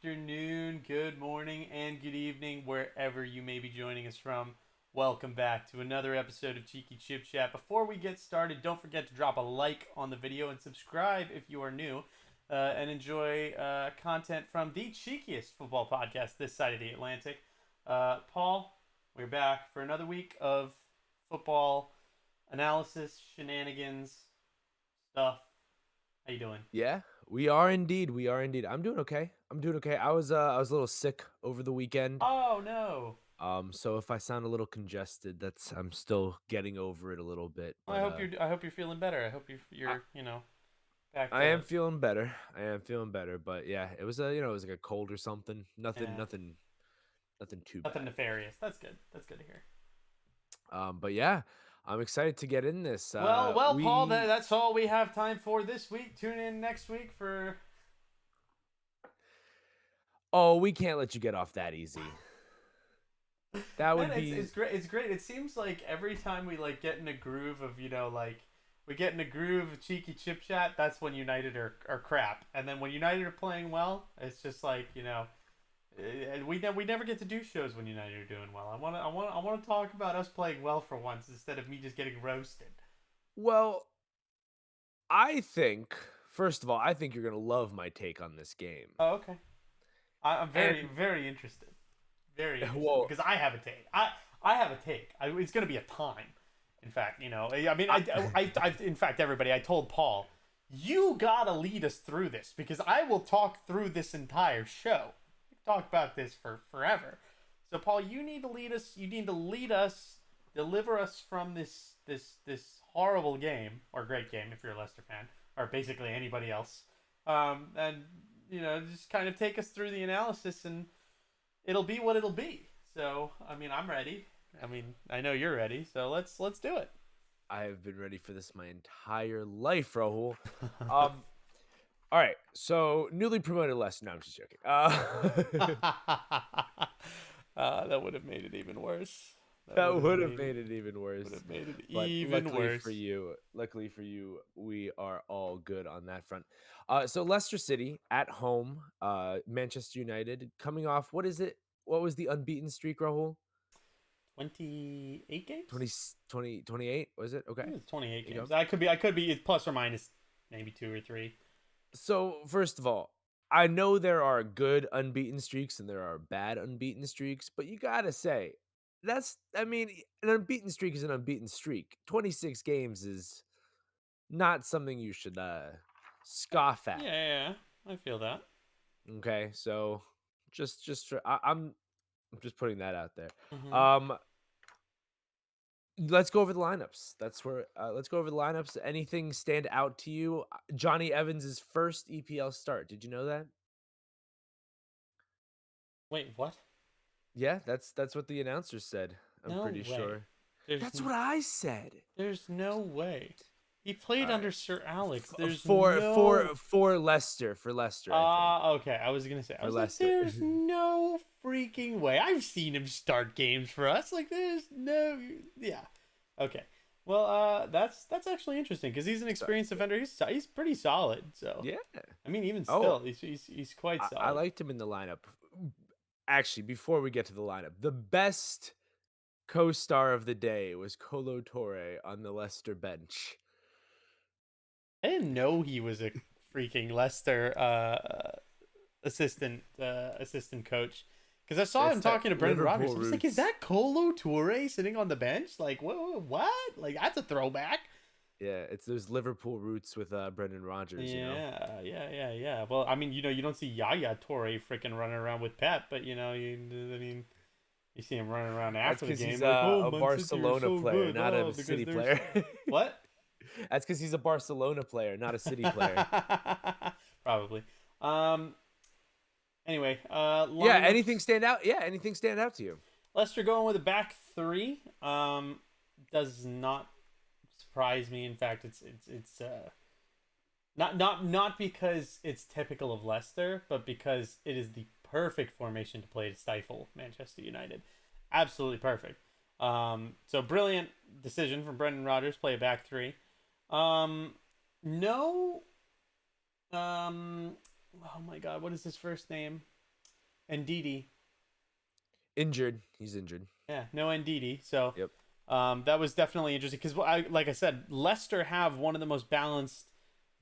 afternoon, good morning, and good evening, wherever you may be joining us from. Welcome back to another episode of Cheeky Chip Chat. Before we get started, don't forget to drop a like on the video and subscribe if you are new and enjoy content from the cheekiest football podcast this side of the Atlantic. Paul, we're back for another week of football analysis, shenanigans, stuff. How you doing? Yeah, we are indeed. We are indeed. I'm doing okay. I'm doing okay. I was a little sick over the weekend. Oh no. So if I sound a little congested, that's I'm still getting over it a little bit. I But hope you're. I hope you're feeling better. I hope I, you're. Back I to. am feeling better. I am feeling better. But yeah, it was it was like a cold or something. Nothing, Yeah, nothing, nothing too nothing bad. nefarious. That's good. That's good to hear. But yeah, I'm excited to get in this. Well, Paul. We That's all we have time for this week. Tune in next week for. we can't let you get off that easy. That Man, would it's be great. It's great. It seems like every time we get in a groove of we get in a groove of cheeky chip chat. That's when United are crap, and then when United are playing well, it's just we never get to do shows when United are doing well. I want to talk about us playing well for once instead of me just getting roasted. well. I think first of all, I think you're gonna love my take on this game. Oh, okay. I'm And very interested. Very interested well, because I have a take. I have a take. It's going to be a time. In fact, I mean, I, in fact, everybody, I told Paul, you gotta lead us through this because I will talk through this entire show. We can talk about this for forever. So, Paul, you need to lead us. You need to lead us, deliver us from this horrible game or great game if you're a Leicester fan or basically anybody else. And just kind of take us through the analysis and it'll be what it'll be. So, I mean, I'm ready. I mean, I know you're ready. So let's do it. I have been ready for this my entire life, Rahul. Um, all right, so newly promoted Leicester. No, I'm just joking. That would have made it even worse. That That would have would have made it made it even would worse. have made it But even worse. luckily for you, we are all good on that front. So Leicester City at home, Manchester United coming off. What is it? What was the unbeaten streak, Rahul? 28 games? 20 28 was it? I Okay. think it's 28 There you games. go. I could be it's plus or minus maybe 2 or 3. So, first of all, I know there are good unbeaten streaks and there are bad unbeaten streaks, but you got to say, I mean, an unbeaten streak is an unbeaten streak. 26 games is not something you should scoff Yeah, at. yeah, yeah. I feel that. Okay? So, just for, I'm just putting that out there. Mhm. Um let's go over the lineups. Let's go over the lineups. Anything stand out to you? Johnny Evans' first EPL start. Did you know that? Wait, what? Yeah, that's what the announcer said. I'm No pretty way. sure. There's That's what I said. there's no way. He played All under right. Sir Alex. F- There's for no. for for Leicester, I think. Okay. I was gonna say. I For was like, Leicester. there's no freaking way. I've seen him start games for us. Like, there's no. Yeah. Okay. Well, that's actually interesting because he's an So, experienced yeah. defender. He's pretty solid. So, Yeah. I mean, even Oh, still, he's quite I solid. liked him in the lineup. Actually, before we get to the lineup, the best co-star of the day was Colo Torre on the Leicester bench. I didn't know he was a freaking Leicester assistant coach because I saw him It's that talking to Brendan Rodgers. Liverpool I was like, "Is roots. that Colo Toure sitting on the bench? Like, what? Like, that's a throwback." Yeah, it's those Liverpool roots with Brendan Rodgers. Yeah. Well, I mean, you don't see Yaya Toure freaking running around with Pep, but I mean, you see him running around That's after the because game he's like, "Oh, a Man City are Barcelona so player, good, not oh, a because City there's player. what." That's because he's a Barcelona player, not a City player. Probably. Anyway, Yeah, anything lineups. stand out? Yeah, anything stand out to you? Leicester going with a back three. Does not surprise me. In fact, it's not because it's typical of Leicester, but because it is the perfect formation to play to stifle Manchester United. Absolutely perfect. So brilliant decision from Brendan Rodgers. Play a back three. No. Oh my God, what is his first name? Ndidi. Injured. He's injured. Yeah, no Ndidi. So Yep. that was definitely interesting because, like I said, Leicester have one of the most balanced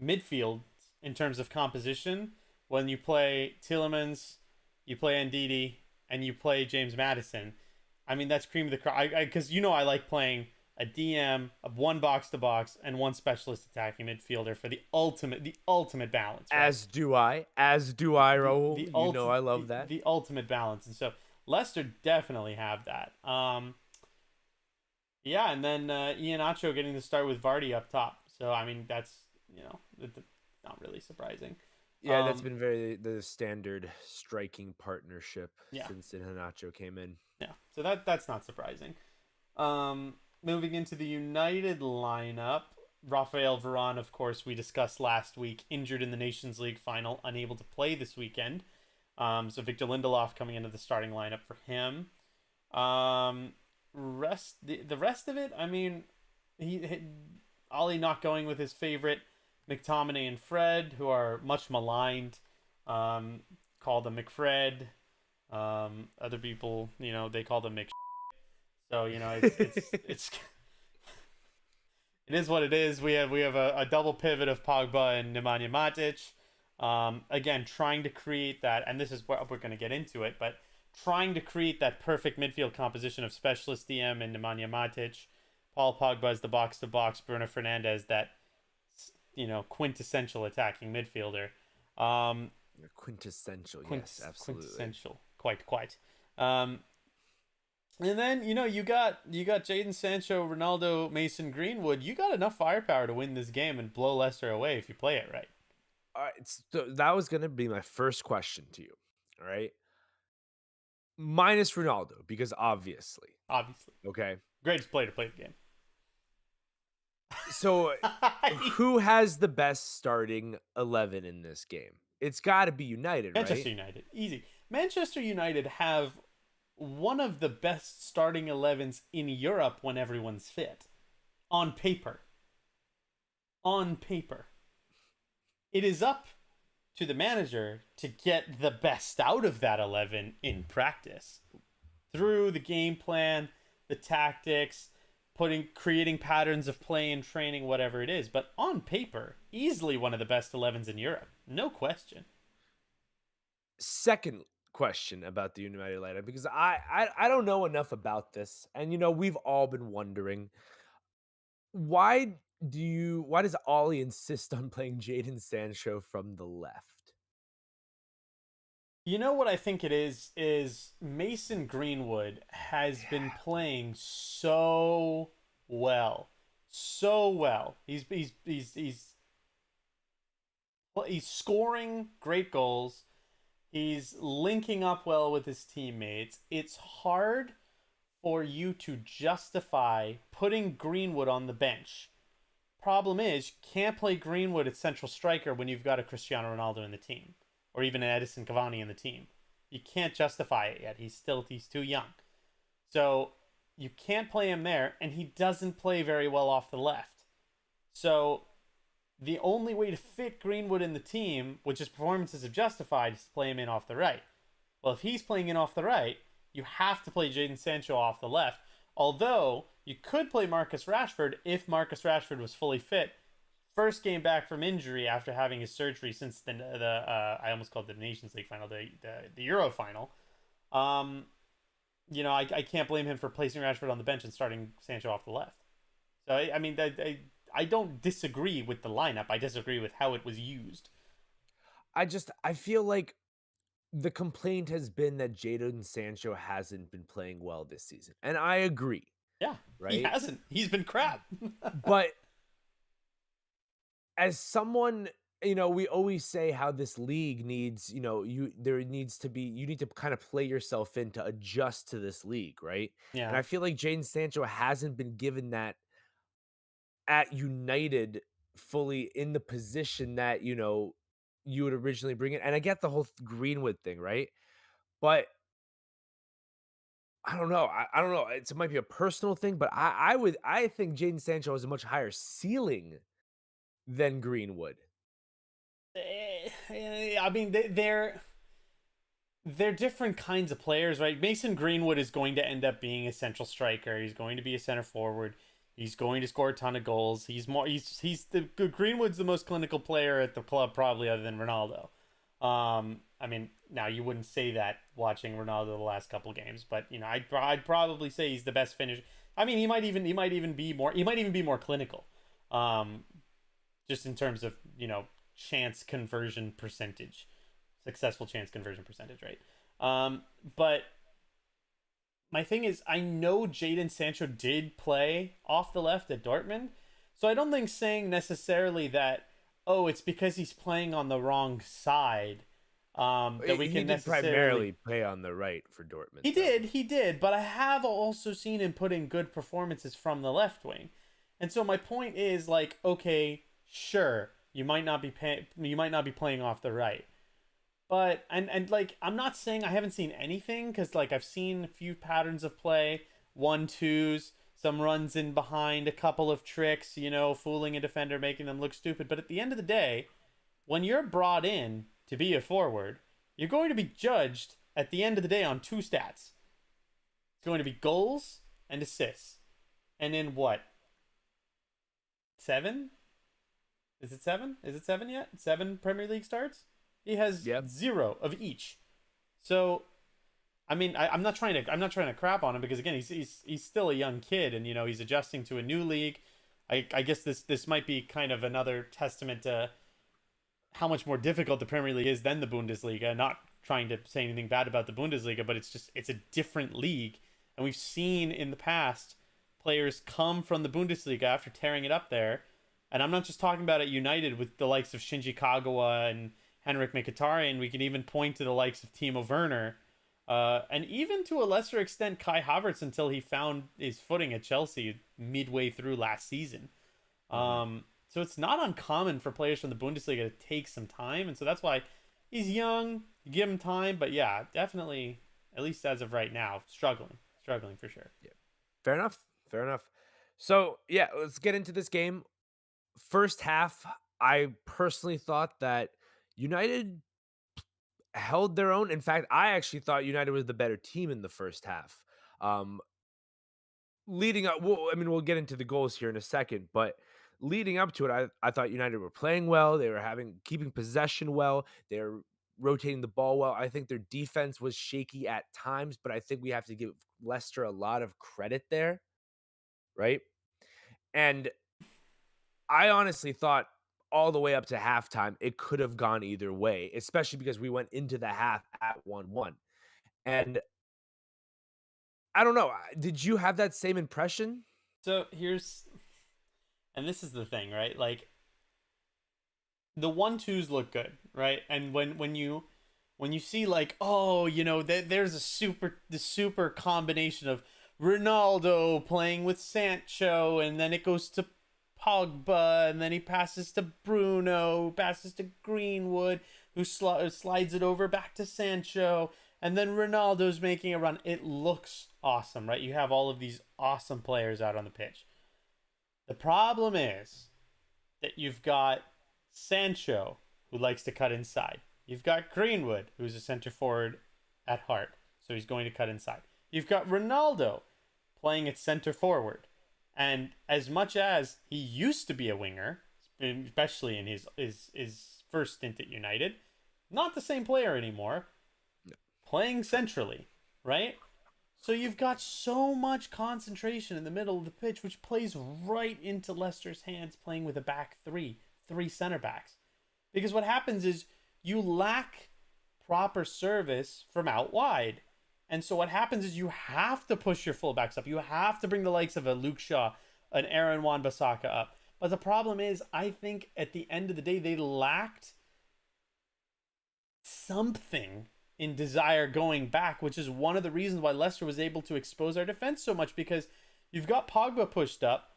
midfields in terms of composition. When you play Tielemans, you play Ndidi, and you play James Madison. I mean, that's cream of the crop. Because I like playing a DM, of one box to box, and one specialist attacking midfielder for the ultimate balance, right? As do I. As do I, The Raul. You know ultimate I love the, that. the ultimate balance, and so Leicester definitely have that. Yeah, and then Iheanacho getting the start with Vardy up top. So I mean, that's not really surprising. Yeah, that's Um, been very the standard striking partnership yeah, since Hanacho came in. yeah. So that's not surprising. Moving into the United lineup, Rafael Varane, of course, we discussed last week, injured in the Nations League final, unable to play this weekend. So Victor Lindelof coming into the starting lineup for him. The rest of it, I mean, he Ollie not going with his favorite McTominay and Fred, who are much maligned. Um, call them McFred. Other people, they call them Mc. So it's it is what it is. We have a double pivot of Pogba and Nemanja Matic. Again, trying to create that, and this is what we're going to get into it, but trying to create that perfect midfield composition of specialist DM and Nemanja Matic, Paul Pogba as the box to box, Bruno Fernandes that quintessential attacking midfielder. Um, Quintessential, yes, absolutely. Quintessential, quite. Um, and then you got Jadon Sancho, Ronaldo, Mason Greenwood. You got enough firepower to win this game and blow Leicester away if you play it right. All right, so that was gonna be my first question to you. All right, minus Ronaldo because obviously, Obviously, okay. greatest player to play the game. So, who has the best starting 11 in this game? It's got to be United, Manchester right? United, easy. Manchester United have one of the best starting 11s in Europe when everyone's fit. On paper. On paper. It is up to the manager to get the best out of that 11 in practice through the game plan, the tactics, creating patterns of play and training, whatever it is. But on paper, easily one of the best 11s in Europe, no question. Second question about the United lineup because I don't know enough about this, and we've all been wondering why why does Ollie insist on playing Jadon Sancho from the left? You know what I think it is Mason Greenwood has been playing so well, so well. He's scoring great goals. He's linking up well with his teammates. It's hard for you to justify putting Greenwood on the bench. Problem is, you can't play Greenwood at central striker when you've got a Cristiano Ronaldo in the team, or even an Edison Cavani in the team. You can't justify it yet. He's too young, so you can't play him there, and he doesn't play very well off the left. So the only way to fit Greenwood in the team, which his performances have justified, is to play him in off the right. Well, if he's playing in off the right, you have to play Jadon Sancho off the left. Although you could play Marcus Rashford if Marcus Rashford was fully fit. First game back from injury after having his surgery since the I almost called it the Nations League final, the Euro final. Um, I can't blame him for placing Rashford on the bench and starting Sancho off the left. So I mean, I don't disagree with the lineup. I disagree with how it was used. I feel like the complaint has been that Jadon Sancho hasn't been playing well this season, and I agree, Yeah, he right? hasn't. He's been crap. But as someone, we always say how this league needs, you need to kind of play yourself in to adjust to this league, right? And Yeah. I feel like Jadon Sancho hasn't been given that at United fully in the position that, you would originally bring it. And I get the whole Greenwood thing, right? But I don't know. I don't know. It might be a personal thing, but I think Jadon Sancho has a much higher ceiling than Greenwood. I mean, they're they're different kinds of players, right? Mason Greenwood is going to end up being a central striker. He's going to be a center forward. He's going to score a ton of goals. Greenwood's the most clinical player at the club, probably, other than Ronaldo. I mean, now you wouldn't say that watching Ronaldo the last couple games, but you know, I'd probably say he's the best finisher. I mean, he might even be more clinical, um, just in terms of chance conversion percentage, successful chance conversion percentage, right? But my thing is, I know Jadon Sancho did play off the left at Dortmund, so I don't think saying necessarily that, oh, it's because he's playing on the wrong side, that we He can did necessarily. primarily play on the right for Dortmund, He though. did, he did, but I have also seen him put in good performances from the left wing, and so my point is like, okay, sure, you might not be playing off the right, but and like I'm not saying I haven't seen anything because like I've seen a few patterns of play, 1-2s, some runs in behind, a couple of tricks, fooling a defender, making them look stupid. But at the end of the day, when you're brought in to be a forward, you're going to be judged at the end of the day on two stats. It's going to be goals and assists. And in what? 7? Is it 7? Is it 7 yet? 7 Premier League starts? He has Yep. 0 of each. So, I mean, I'm not trying to crap on him because again, he's still a young kid, and he's adjusting to a new league. I guess this might be kind of another testament to how much more difficult the Premier League is than the Bundesliga. Not trying to say anything bad about the Bundesliga, but it's a different league, and we've seen in the past players come from the Bundesliga after tearing it up there. And I'm not just talking about at United with the likes of Shinji Kagawa and Henrik Mkhitaryan. We can even point to the likes of Timo Werner, and even to a lesser extent Kai Havertz until he found his footing at Chelsea midway through last season. Hmm. So it's not uncommon for players from the Bundesliga to take some time, and so that's why he's young. You give him time, but yeah, definitely, at least as of right now, struggling for sure. Yeah. Fair enough. Fair enough. So yeah, let's get into this game. First half, I personally thought that United held their own. In fact, I actually thought United was the better team in the first half. Um, leading up, well, I mean, we'll get into the goals here in a second, but leading up to it, I thought United were playing well. They were keeping possession well. They're rotating the ball well. I think their defense was shaky at times, but I think we have to give Leicester a lot of credit there, right? And I honestly thought all the way up to halftime, it could have gone either way, especially because we went into the half at 1-1. And I don't know, did you have that same impression? So and this is the thing, right? Like the 1-2s look good, right? And when you see like, oh, there's the super combination of Ronaldo playing with Sancho, and then it goes to Pogba, and then he passes to Bruno, passes to Greenwood, who slides it over back to Sancho, and then Ronaldo's making a run. It looks awesome, right? You have all of these awesome players out on the pitch. The problem is that you've got Sancho, who likes to cut inside. You've got Greenwood, who's a center forward at heart, so he's going to cut inside. You've got Ronaldo playing at center forward. And as much as he used to be a winger, especially in his first stint at United, not the same player anymore, playing centrally, right? So you've got so much concentration in the middle of the pitch, which plays right into Leicester's hands playing with a back three center backs. Because what happens is you lack proper service from out wide. And so what happens is you have to push your fullbacks up. You have to bring the likes of a Luke Shaw, an Aaron Wan-Bissaka up. But the problem is, I think at the end of the day, they lacked something in desire going back, which is one of the reasons why Leicester was able to expose our defense so much, because you've got Pogba pushed up.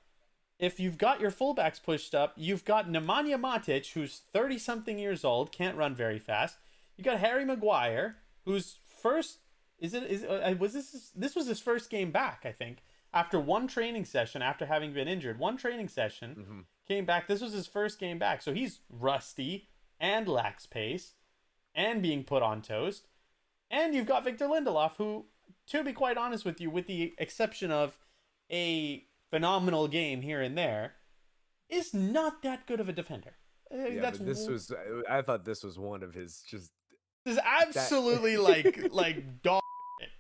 If you've got your fullbacks pushed up, you've got Nemanja Matic, who's 30-something years old, can't run very fast. You got Harry Maguire, who's first was this was his first game back, I think, after one training session, after having been injured. One training session, Mhm. came back. This was his first game back, so he's rusty and lacks pace and being put on toast. And you've got Victor Lindelof, who, to be quite honest with you, with the exception of a phenomenal game here and there, is not that good of a defender. Yeah, That's but this was I thought this was one of his just This is that absolutely like dog shit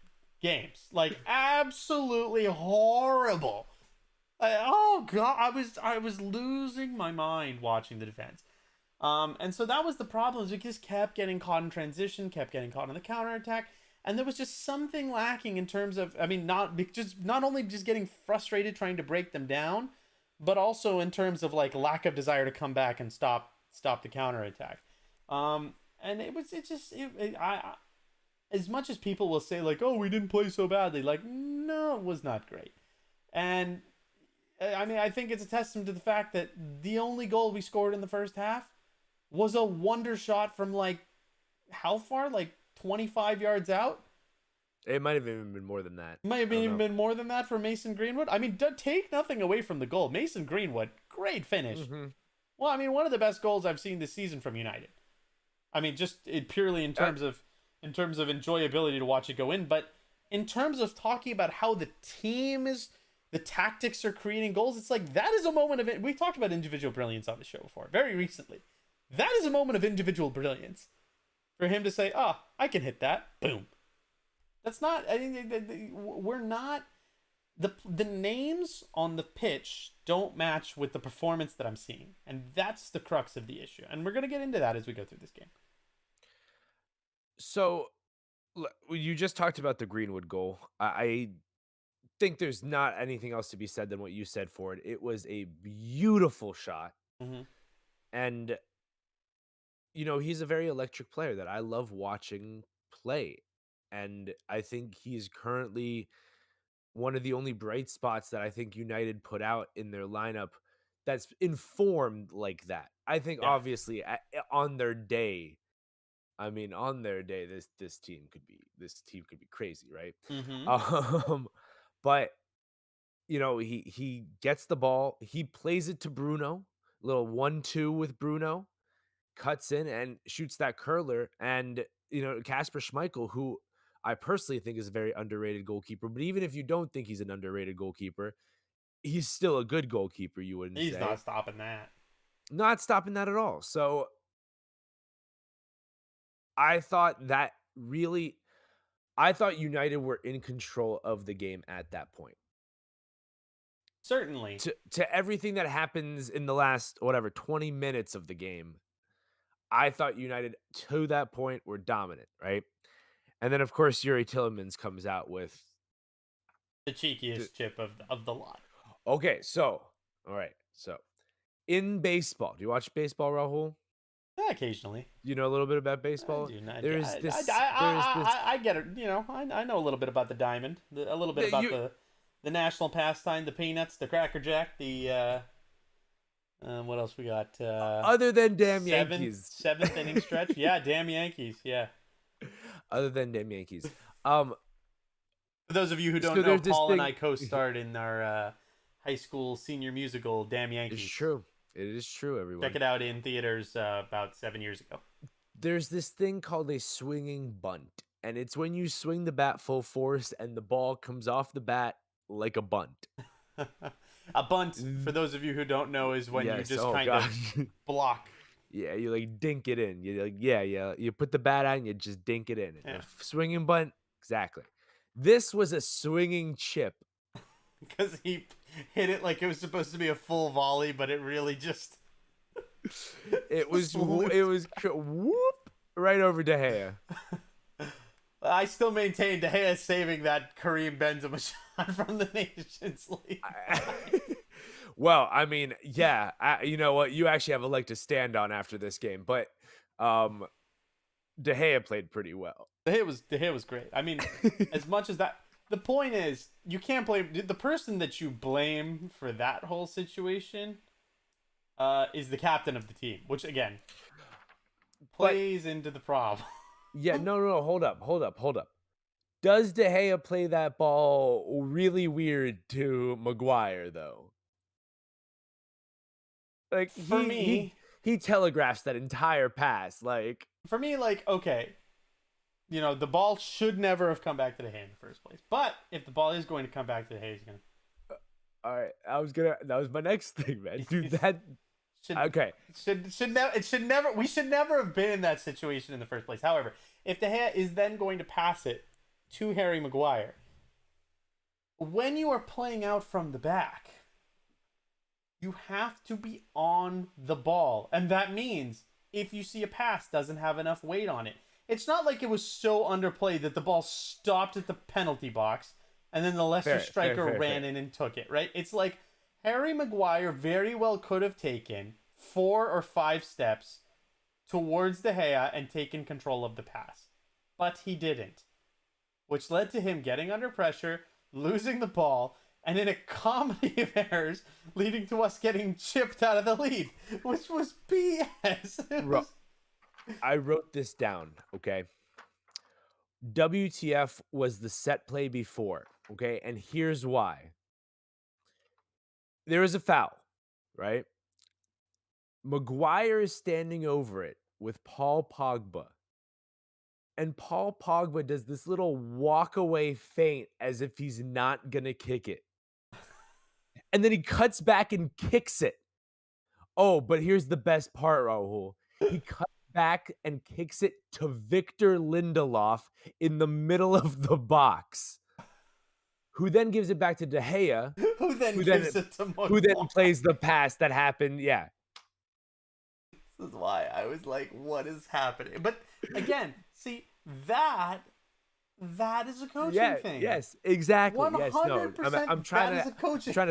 games, like absolutely horrible. Oh god, I was losing my mind watching the defense. And so that was the problem. Is we just kept getting caught in transition, kept getting caught in the counterattack, and there was just something lacking in terms of, I mean, not only just getting frustrated trying to break them down, but also in terms of like lack of desire to come back and stop the counterattack. And as much as people will say like, oh, we didn't play so badly, like, no, it was not great. And I mean, I think it's a testament to the fact that the only goal we scored in the first half was a wonder shot from like how far? Like 25 yards out? it might have even been more than that. Might have I don't even know. been more than that for Mason Greenwood. I mean, take nothing away from the goal. Mason Greenwood, great finish. Mm-hmm. Well, I mean, one of the best goals I've seen this season from United. I mean, just purely in terms of enjoyability to watch it go in, but in terms of talking about how the team is, the tactics are creating goals, it's like that is a moment of it. We talked about individual brilliance on the show before, very recently. That is a moment of individual brilliance for him to say, "Ah, oh, I can hit that." Boom. That's not. I mean, we're not. The names on the pitch don't match with the performance that I'm seeing, and that's the crux of the issue. And we're gonna get into that as we go through this game. So you just talked about the Greenwood goal. I think there's not anything else to be said than what you said for it. It was a beautiful shot. Mm-hmm. And, he's a very electric player that I love watching play. And I think he's currently one of the only bright spots that I think United put out in their lineup that's informed like that. I think Yeah. obviously on their day, I mean, on their day, this team could be crazy, right? Mm-hmm. Um, but he gets the ball, he plays it to Bruno, little 1-2 with Bruno, cuts in and shoots that curler, and Kasper Schmeichel, who I personally think is a very underrated goalkeeper, but even if you don't think he's an underrated goalkeeper, he's still a good goalkeeper, you wouldn't He's say. not stopping that. Not stopping that at all. So I thought that really I thought United were in control of the game at that point. Certainly. To everything that happens in the last, whatever, 20 minutes of the game, I thought United to that point were dominant, right? And then of course Yuri Tillemans comes out with The the, cheekiest chip of the lot. okay, so all right, so in baseball, do you watch baseball, Rahul? Yeah, occasionally. You know a little bit about I baseball? do not. I get it. I know a little bit about the diamond, a little bit about you the national pastime, the peanuts, the cracker jack, the what else we got? other than damn Yankees. Seventh inning stretch. Yeah, damn Yankees. Yeah. Other than damn Yankees. Um For those of you who don't so know, there's this Paul and thing. I co-starred in our high school senior musical, Damn It's Yankees. true. It is true, everyone. Check it out in theaters about 7 years ago. There's this thing called a swinging bunt, and it's when you swing the bat full force and the ball comes off the bat like a bunt. A bunt, for those of you who don't know, is when you Yes. just Oh kind of gosh. block. Yeah, you like dink it in. You like yeah. You put the bat out and you just dink it in. Yeah. Swinging bunt, exactly. This was a swinging chip. Because he hit it like it was supposed to be a full volley, but it really just It was flew. whoop right over De Gea. I still maintain De Gea saving that Kareem Benzema shot from the Nations League. Well, I mean, yeah, you know what? You actually have a leg to stand on after this game, but De Gea played pretty well. De Gea was great. I mean, as much as that, the point is, you can't blame the person that you blame for that whole situation. Is the captain of the team, which again plays into the problem. Yeah, no, hold up. Does De Gea play that ball really weird to Maguire though? Like For me, he telegraphs that entire pass. Like like, okay, the ball should never have come back to De Gea in the first place. But if the ball is going to come back to De Gea, he's going All right, that was my next thing, man. Dude, to that should okay. should never we should never have been in that situation in the first place. However, if De Gea is then going to pass it to Harry Maguire, when you are playing out from the back, you have to be on the ball, and that means if you see a pass doesn't have enough weight on it, it's not like it was so underplayed that the ball stopped at the penalty box and then the Leicester striker ran in and took it, right? It's like Harry Maguire very well could have taken 4 or 5 steps towards De Gea and taken control of the pass. But he didn't, which led to him getting under pressure, losing the ball, and in a comedy of errors, leading to us getting chipped out of the lead, which was BS. I wrote this down, okay? WTF was the set play before, okay? And here's why. There is a foul, right? Maguire is standing over it with Paul Pogba. And Paul Pogba does this little walk away feint as if he's not going to kick it. And then he cuts back and kicks it. Oh, but here's the best part, Raul. He cuts back and kicks it to Victor Lindelof in the middle of the box, who then gives it back to De Gea, who then gives it to Maguire. Who then plays the pass that happened. Yeah. This is why I was like, what is happening? But again, see, that is a coaching thing. Yes, exactly. 100% yes, no. I'm trying to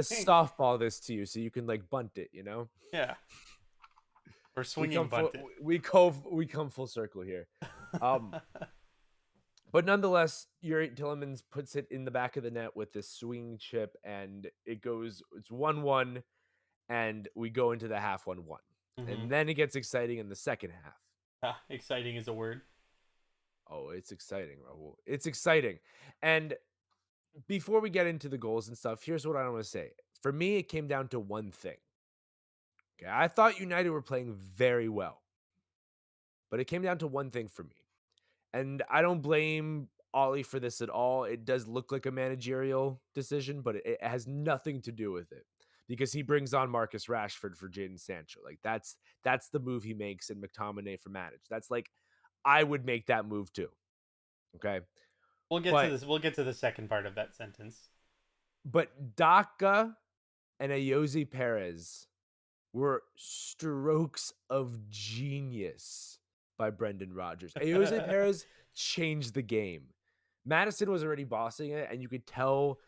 softball this to you so you can like bunt it, you know? Yeah. Or swinging bunt it. We come full circle here. But nonetheless, Yuri Tillemans puts it in the back of the net with this swing chip, and it's 1-1, and we go into the half 1-1. Mm-hmm. And then it gets exciting in the second half. Exciting is a word. Oh, it's exciting, Raul. It's exciting. And before we get into the goals and stuff, here's what I want to say. For me, it came down to one thing. Okay, I thought United were playing very well. But it came down to one thing for me. And I don't blame Ollie for this at all. It does look like a managerial decision, but it has nothing to do with it. Because he brings on Marcus Rashford for Jadon Sancho. Like that's the move he makes, and McTominay for Matic. That's like, I would make that move too. Okay. We'll get to this. We'll get to the second part of that sentence. But Daka and Ayoze Perez were strokes of genius by Brendan Rodgers. Ayoze Perez changed the game. Maddison was already bossing it, and you could tell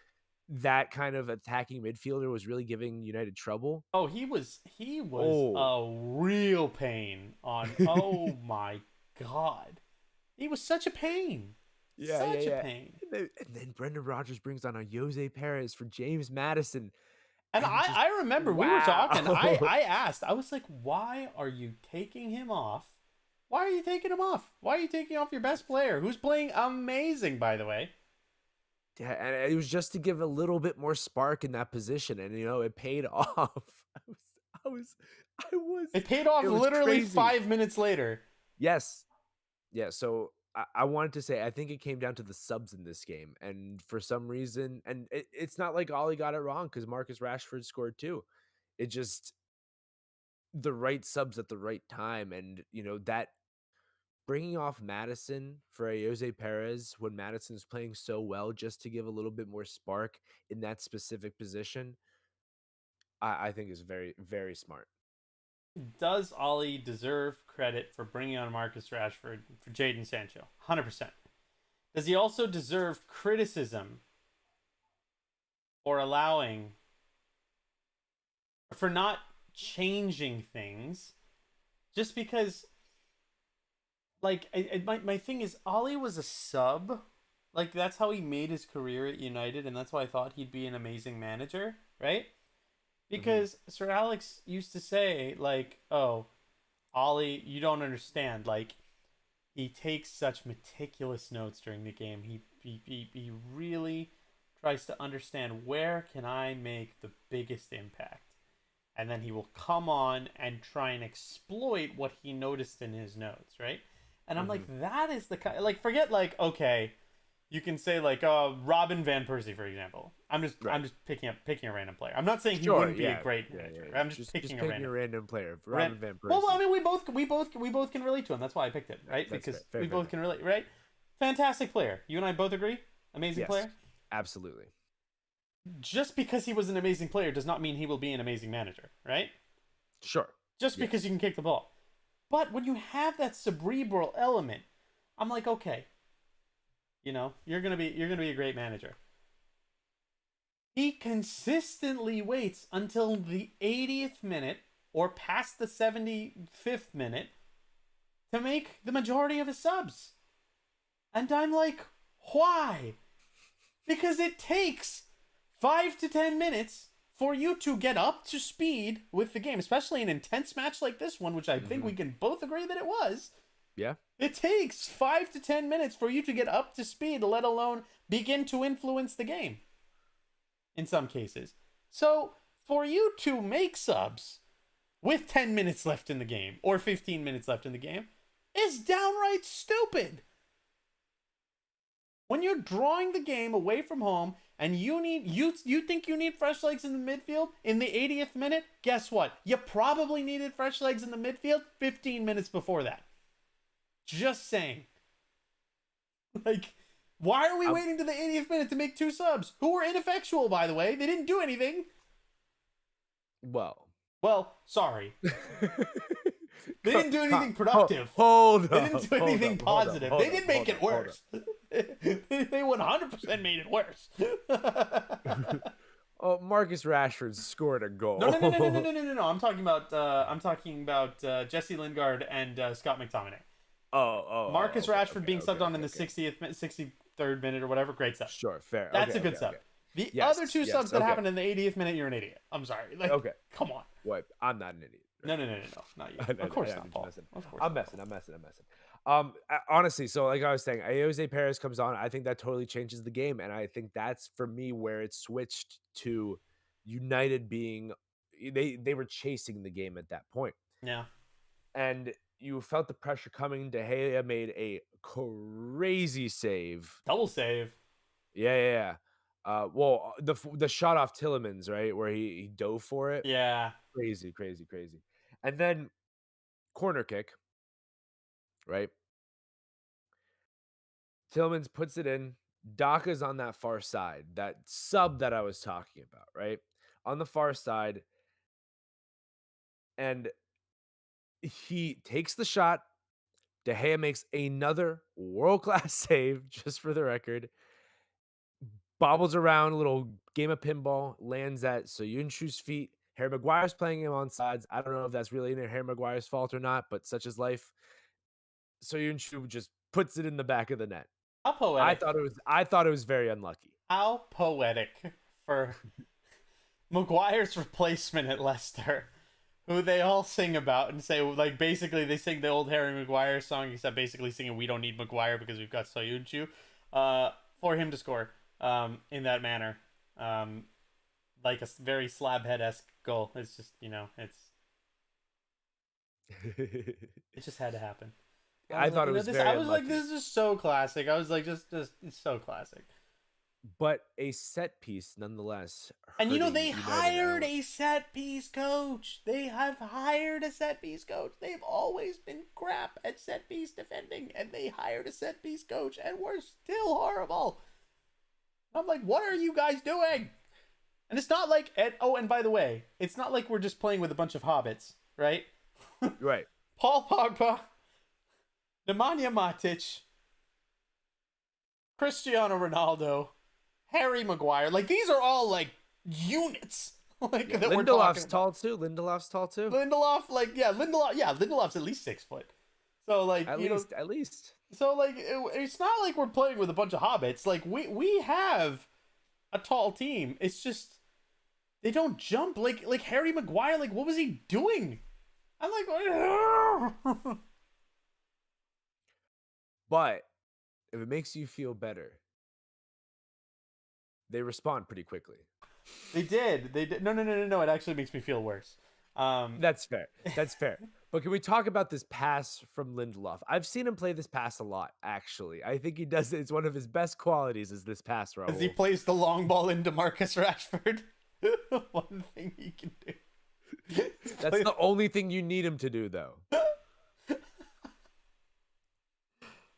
that kind of attacking midfielder was really giving United trouble. Oh, he was a real pain on. Oh my God, he was such a pain. Such a pain. And then Brendan Rodgers brings on Ayoze Perez for James Maddison. And I remember we were talking. I asked. I was like, "Why are you taking him off? Why are you taking him off? Why are you taking off your best player, who's playing amazing, by the way?" Yeah, and it was just to give a little bit more spark in that position, and it paid off. I was. It paid off literally crazy. 5 minutes later. Yes. Yeah. So I wanted to say I think it came down to the subs in this game, and for some reason, and it's not like Ollie got it wrong because Marcus Rashford scored too. It just the right subs at the right time, and that. Bringing off Maddison for Ayoze Perez when Maddison's playing so well just to give a little bit more spark in that specific position, I think is very, very smart. Does Ollie deserve credit for bringing on Marcus Rashford for Jadon Sancho? 100%. Does he also deserve criticism for not changing things just because... Like, my thing is, Ollie was a sub. Like, that's how he made his career at United, and that's why I thought he'd be an amazing manager, right? Because Sir Alex used to say, like, oh, Ollie, you don't understand. Like, he takes such meticulous notes during the game. He really tries to understand where can I make the biggest impact. And then he will come on and try and exploit what he noticed in his notes, right? And I'm like, Mhm. that is the kind, like, forget like, okay, you can say like Robin van Persie, for example. I'm Right. just picking a random player. I'm not saying he Sure. wouldn't be a Yeah. great Yeah. Yeah. manager. Yeah. I'm just Just picking a picking a random random player. Ran- Robin van well, I Persie. mean, we both can relate to him. That's why I picked it, right? That's fair. Because Fair. we Fair. both Fair. can relate, right? Fantastic player. You and I both agree. Amazing Yes. player. Absolutely. Just because he was an amazing player does not mean he will be an amazing manager, right? Sure. Just because Yes. you can kick the ball. But when you have that cerebral element, I'm like, okay, you're gonna be a great manager. He consistently waits until the 80th minute or past the 75th minute to make the majority of his subs. And I'm like, why? Because it takes 5 to 10 minutes for you to get up to speed with the game, especially an intense match like this one, which I think Hmm. we can both agree that it was. Yeah. It takes 5 to 10 minutes for you to get up to speed, let alone begin to influence the game in some cases. So, for you to make subs with 10 minutes left in the game or 15 minutes left in the game is downright stupid. When you're drawing the game away from home and you think you need fresh legs in the midfield in the 80th minute, guess what? You probably needed fresh legs in the midfield 15 minutes before that. Just saying. Like, why are we I'm, waiting to the 80th minute to make two subs? Who were ineffectual, by the way. They didn't do anything. well. Well, sorry. They didn't do anything Hold, productive. hold They up. didn't do Hold anything up, hold up, positive. hold They up, did make hold it up, hold worse. They 100% made it worse. up. Oh, Marcus Rashford scored a goal. No, no, no, no, no, no, no, no, no, no. I'm talking about Jesse Lingard and Scott McTominay. Marcus Rashford being subbed on in the Okay. 60th, 63rd minute or whatever. Great sub. Sure, fair. That's Okay, a good okay, sub. okay. The Yes, other two yes, subs that okay. happened in the 80th minute, you're an idiot. I'm sorry. Like, Okay. come on. What? I'm not an idiot. No, no, no, no, no, not you. Of course not, Paul. Of course I'm not, messing. Paul. I'm messing. Honestly, so like I was saying, Jose Perez comes on. I think that totally changes the game, and I think that's for me where it switched to United being they were chasing the game at that point, Yeah. and you felt the pressure coming. De Gea made a crazy save. Double save. Yeah, yeah, yeah. Well, the shot off Tillemans, right, where he dove for it. Yeah. Crazy, crazy, crazy. And then corner kick, right? Tillman's puts it in. Daka's on that far side, that sub that I was talking about, right? On the far side. And he takes the shot. De Gea makes another world class save, just for the record. Bobbles around, a little game of pinball, lands at Soyuncu's feet. Harry Maguire's playing him on sides. I don't know if that's really Harry Maguire's fault or not, but such is life. Soyuncu just puts it in the back of the net. How poetic. I thought it was very unlucky. How poetic for Maguire's replacement at Leicester, who they all sing about and say, like, basically they sing the old Harry Maguire song, except basically singing "We don't need Maguire because we've got Soyuncu," for him to score in that manner, like a very Slabhead-esque goal. It's just, it just had to happen. I thought it was very I was like, unlucky. this is just so classic. I was like, just it's so classic. But a set piece nonetheless. And they hurting United hired out. a set piece coach. They have hired a set piece coach. They've always been crap at set piece defending, and they hired a set piece coach, and we're still horrible. I'm like, what are you guys doing? And it's not like, and by the way, it's not like we're just playing with a bunch of hobbits, right? Right. Paul Pogba, Nemanja Matic, Cristiano Ronaldo, Harry Maguire. Like, these are all, like, units. Like, that we're talking Lindelof's about. tall too. Lindelof's tall too. Lindelof's at least 6 foot. So, like, At least. So, like, it's not like we're playing with a bunch of hobbits. Like, we have a tall team. It's just they don't jump like Harry Maguire. Like, what was he doing? I'm like, But if it makes you feel better, they respond pretty quickly. They did. No. It actually makes me feel worse. That's fair. That's fair. But can we talk about this pass from Lindelof? I've seen him play this pass a lot, actually. I think he does it's one of his best qualities is this pass, As he Raul. plays the long ball into Marcus Rashford. One thing he can do. That's the only thing you need him to do, though.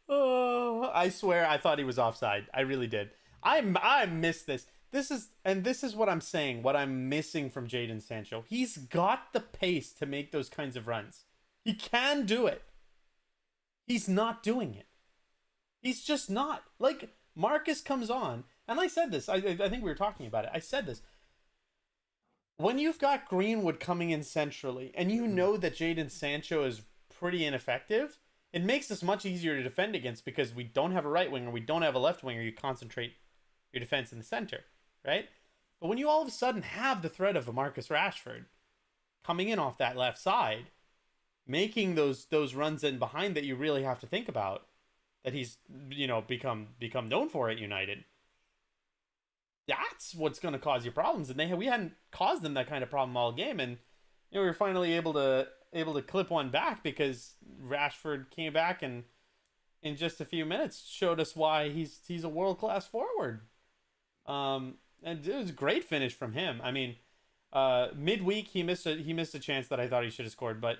Oh, I swear I thought he was offside. I really did. I missed this. This is what I'm saying. What I'm missing from Jadon Sancho. He's got the pace to make those kinds of runs. He can do it. He's not doing it. He's just not. Like Marcus comes on, and I said this. I think we were talking about it. I said this. When you've got Greenwood coming in centrally, and you know that Jadon Sancho is pretty ineffective, it makes this much easier to defend against because we don't have a right winger, we don't have a left winger. You concentrate your defense in the center, right? But when you all of a sudden have the threat of a Marcus Rashford coming in off that left side, making those runs in behind that you really have to think about, that he's become known for at United. That's what's going to cause you problems, and we hadn't caused them that kind of problem all game, and we were finally able to clip one back because Rashford came back and in just a few minutes showed us why he's a world-class forward. And it was a great finish from him. I mean, midweek he missed a chance that I thought he should have scored, but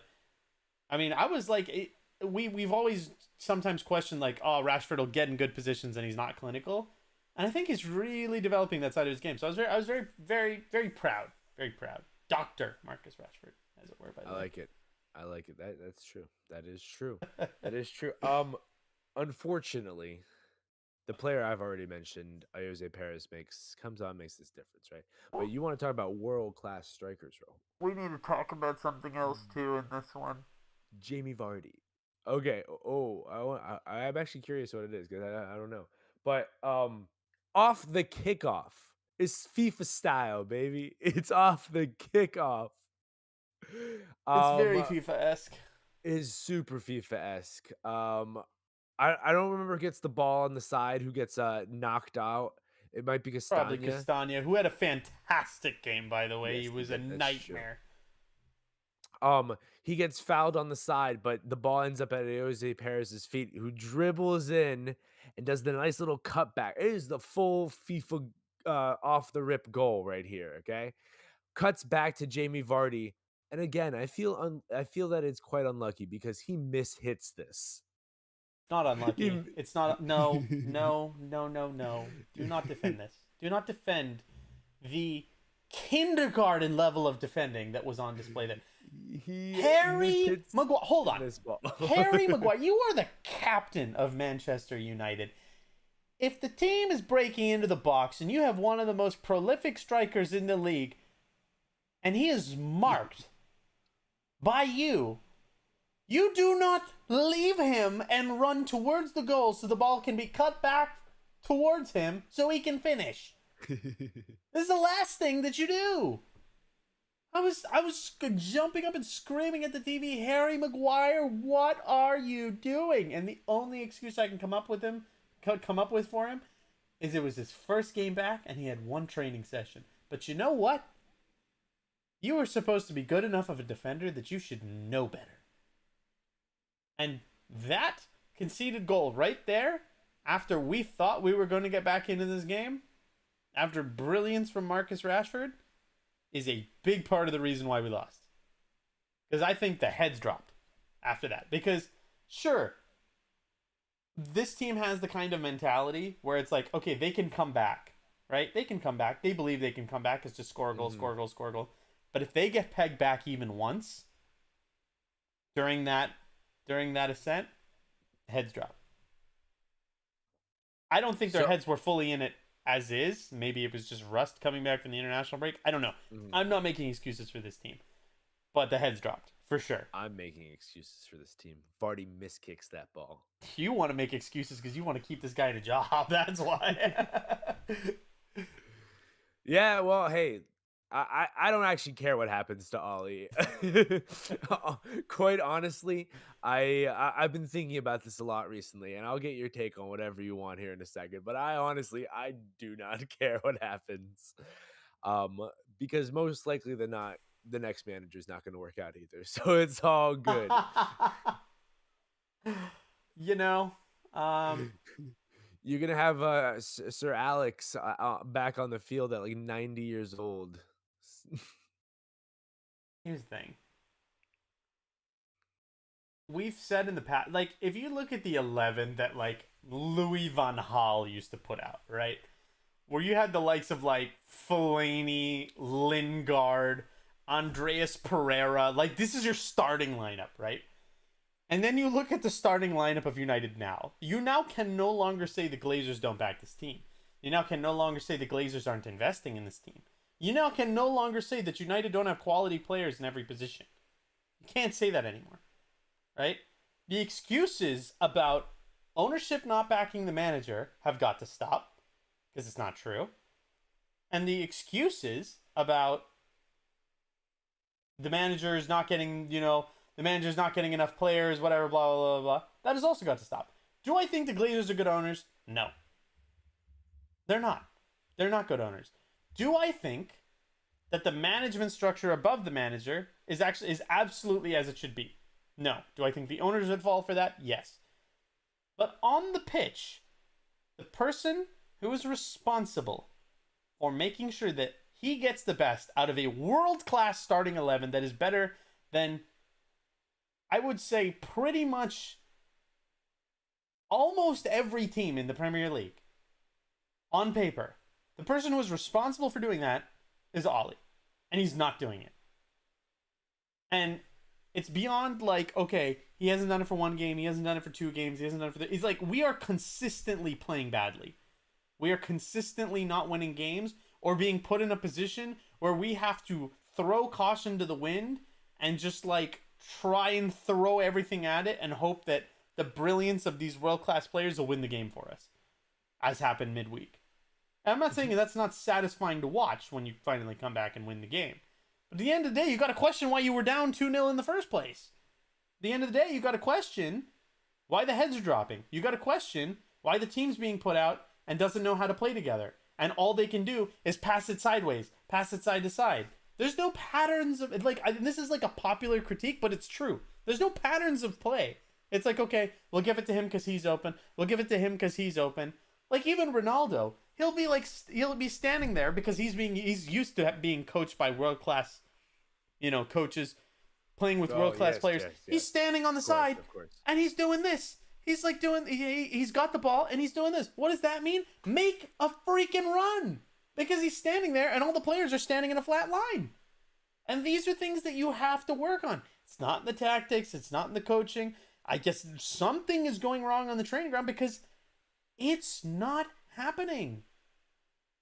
I mean, I was like, we've always sometimes questioned like, oh, Rashford will get in good positions and he's not clinical, and I think he's really developing that side of his game. So I was very, very, very proud, Dr. Marcus Rashford, as it were. By the way, I like it. That's true. That is true. That is true. Unfortunately, the player I've already mentioned, Jose Perez, comes on, makes this difference, right? But you want to talk about world-class strikers, Ro. we need to talk about something else too in this one. Jamie Vardy. Okay. I'm actually curious what it is because I don't know. But off the kickoff is FIFA style, baby. It's off the kickoff. It's very FIFA-esque. Is super FIFA-esque. I don't remember who gets the ball on the side, who gets knocked out. It might be Castagna. Probably Castagna, who had a fantastic game, by the way. Yes, he was a nightmare. He gets fouled on the side, but the ball ends up at Jose Perez's feet, who dribbles in and does the nice little cutback. It is the full FIFA off the rip goal right here. Okay, cuts back to Jamie Vardy, and again, I feel that it's quite unlucky because he mishits this. Not unlucky. It's not. No. Do not defend this. Do not defend the kindergarten level of defending that was on display there. Harry Maguire. Hold on. Harry Maguire, you are the captain of Manchester United. If the team is breaking into the box and you have one of the most prolific strikers in the league, and he is marked by you, you do not leave him and run towards the goal so the ball can be cut back towards him so he can finish. This is the last thing that you do. I was jumping up and screaming at the TV, Harry Maguire, what are you doing? And the only excuse I can come up with for him is it was his first game back and he had one training session. But you know what? You were supposed to be good enough of a defender that you should know better. And that conceded goal right there, after we thought we were going to get back into this game, after brilliance from Marcus Rashford, is a big part of the reason why we lost. Because I think the heads dropped after that. Because, sure, this team has the kind of mentality where it's like, okay, they can come back, right? They can come back. They believe they can come back. It's just score a goal, score a goal, score a goal. But if they get pegged back even once during that ascent, heads drop. I don't think their heads were fully in it as is. Maybe it was just rust coming back from the international break. I don't know. I'm not making excuses for this team. But the heads dropped, for sure. I'm making excuses for this team. Vardy miskicks that ball. You want to make excuses because you want to keep this guy in a job. That's why. Yeah, well, hey, I don't actually care what happens to Ollie. Quite honestly, I've been thinking about this a lot recently, and I'll get your take on whatever you want here in a second. But I do not care what happens, because most likely than not, the next manager's not going to work out either. So it's all good. You know, um, You're going to have Sir Alex back on the field at like 90 years old. here's the thing. We've said in the past, like, if you look at the 11 that, like, Louis Van Gaal used to put out, right? Where you had the likes of, like, Fellaini, Lingard, Andreas Pereira. Like, this is your starting lineup, right? And then you look at the starting lineup of United now. You now can no longer say the Glazers don't back this team. You now can no longer say the Glazers aren't investing in this team. You now can no longer say that United don't have quality players in every position. You can't say that anymore, right? The excuses about ownership not backing the manager have got to stop because it's not true. And the excuses about the manager is not getting, the manager's not getting enough players, whatever, blah, blah, blah, blah. That has also got to stop. Do I think the Glazers are good owners? No. They're not. They're not good owners. Do I think that the management structure above the manager is absolutely as it should be? No. Do I think the owners would fall for that? Yes. But on the pitch, the person who is responsible for making sure that he gets the best out of a world-class starting 11 that is better than, I would say, pretty much almost every team in the Premier League. On paper, the person who is responsible for doing that is Ollie. And he's not doing it. And it's beyond like, okay, he hasn't done it for one game, he hasn't done it for 2 games, he hasn't done it for It's like, we are consistently playing badly. We are consistently not winning games or being put in a position where we have to throw caution to the wind and just like try and throw everything at it and hope that the brilliance of these world-class players will win the game for us, as happened midweek. And I'm not saying that's not satisfying to watch when you finally come back and win the game. But at the end of the day, you got to question why you were down 2-0 in the first place. At the end of the day, you got to question why the heads are dropping. You got to question why the team's being put out and doesn't know how to play together. And all they can do is pass it sideways, pass it side to side. There's no patterns of, like, this is like a popular critique, but it's true. There's no patterns of play. It's like, okay, we'll give it to him because he's open. We'll give it to him because he's open. Like, even Ronaldo, he'll be standing there because he's used to being coached by world-class, coaches, playing with world-class players. Yes. He's standing on the side, and he's doing this. He's like he's got the ball, and he's doing this. What does that mean? Make a freaking run. Because he's standing there, and all the players are standing in a flat line. And these are things that you have to work on. It's not in the tactics. It's not in the coaching. I guess something is going wrong on the training ground because it's not happening.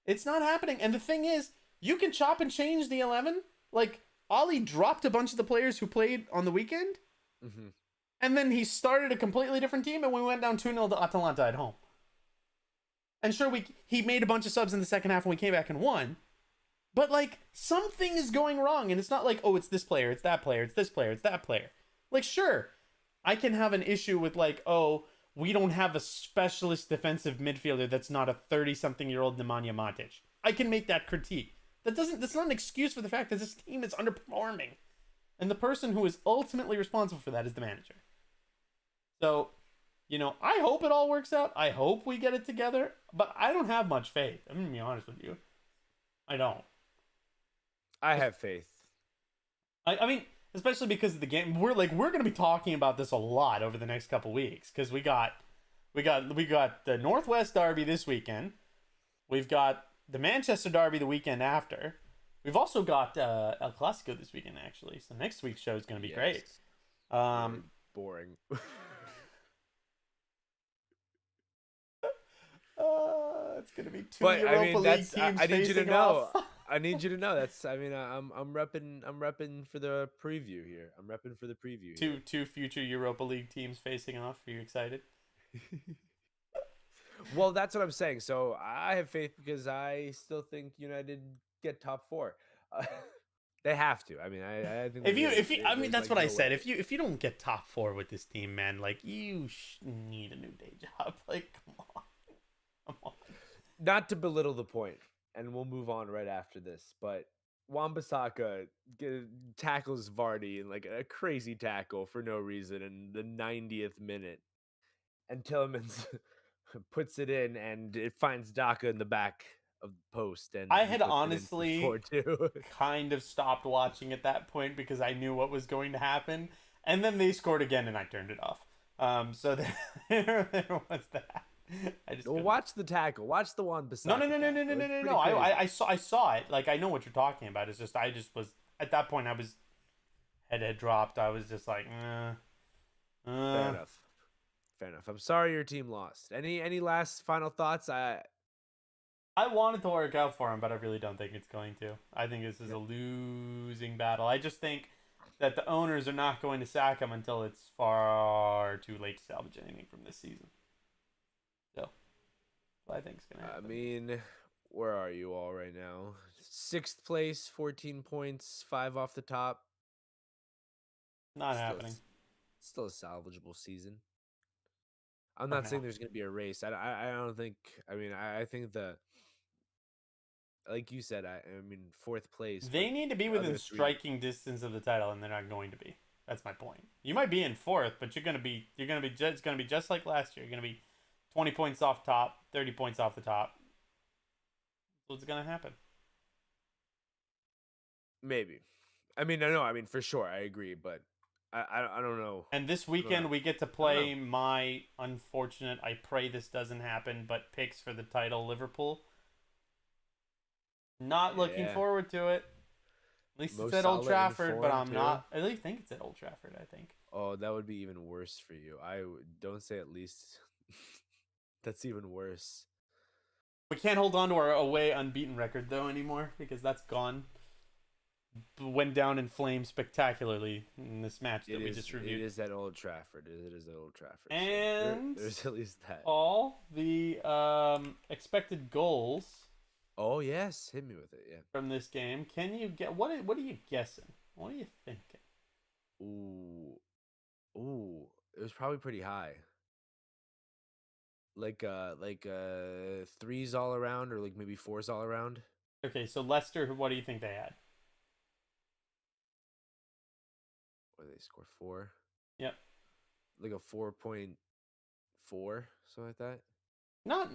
It's not happening. And the thing is, you can chop and change the 11. Like, Ollie dropped a bunch of the players who played on the weekend. Mm-hmm. And then he started a completely different team, and we went down 2-0 to Atalanta at home. And sure, he made a bunch of subs in the second half, and we came back and won. But, like, something is going wrong. And it's not like, oh, it's this player, it's that player, it's this player, it's that player. Like, sure, I can have an issue with, like, oh, we don't have a specialist defensive midfielder that's not a 30-something-year-old Nemanja Matic. I can make that critique. That's not an excuse for the fact that this team is underperforming. And the person who is ultimately responsible for that is the manager. So, I hope it all works out. I hope we get it together. But I don't have much faith. I'm going to be honest with you. I don't. I have faith. I mean, especially because of the game. We're going to be talking about this a lot over the next couple weeks. Because we got the Northwest Derby this weekend. We've got the Manchester Derby the weekend after. We've also got El Clasico this weekend, actually. So next week's show is going to be great. Boring. It's going to be 2 Europa League teams I need you to know. off. I need you to know. I'm repping for the preview here. I'm repping for the preview. Two future Europa League teams facing off. Are you excited? Well, that's what I'm saying. So I have faith because I still think United get top 4. They have to. I mean, I think that's what I said. If you don't get top 4 with this team, man, like, you need a new day job. Like, come on. Not to belittle the point, and we'll move on right after this, but Wan-Bissaka tackles Vardy in like a crazy tackle for no reason in the 90th minute, and Tielemans puts it in, and it finds Daka in the back of the post, and I he had puts it in honestly for 4-2. kind of stopped watching at that point because I knew what was going to happen, and then they scored again, and I turned it off. So there was that. I just Well, couldn't. watch the tackle. Watch the No, Wan-Bissaka no, no, no, no, no, tackle. no, It's no, pretty no. crazy. I saw it. Like I know what you're talking about. It's just I just was at that point. I was head had dropped. I was just like, Fair enough. Fair enough. I'm sorry your team lost. Any last final thoughts? I wanted to work out for him, but I really don't think it's going to. I think this is a losing battle. I just think that the owners are not going to sack him until it's far too late to salvage anything from this season. So, what I think is going to I happen. mean, where are you all right now? 6th place, 14 points, 5 off the top. Not Still, happening. still a salvageable season. I'm For not now. saying there's going to be a race. I don't think. I mean, I think like you said, I mean, 4th place. They But need to be the within other 3. striking distance of the title, and they're not going to be. That's my point. You might be in 4th, but it's gonna be just like last year. You're gonna be 20 points off top, 30 points off the top. That's what's gonna happen. Maybe. I mean, I know. I mean, for sure, I agree. But I don't know. And this I don't weekend know. we get to play my unfortunate. I pray this doesn't happen, but picks for the title, Liverpool. Not looking Yeah. forward to it. At least Mo it's at Old Salah in Trafford, but form, I'm too. not. I really think it's at Old Trafford. I think. Oh, that would be even worse for you. Don't say at least. That's even worse. We can't hold on to our away unbeaten record though anymore because that's gone. Went down in flames spectacularly in this match that we just reviewed. It is at Old Trafford. It is at Old Trafford. And so there's at least that. all the expected goals. Oh yes, hit me with it. Yeah. From this game, can you get what are you guessing? What are you thinking? Ooh, it was probably pretty high. Like threes all around, or like maybe fours all around. Okay, so Leicester, what do you think they had? What did they score? 4? Yep. Like a 4.4, something like that. Not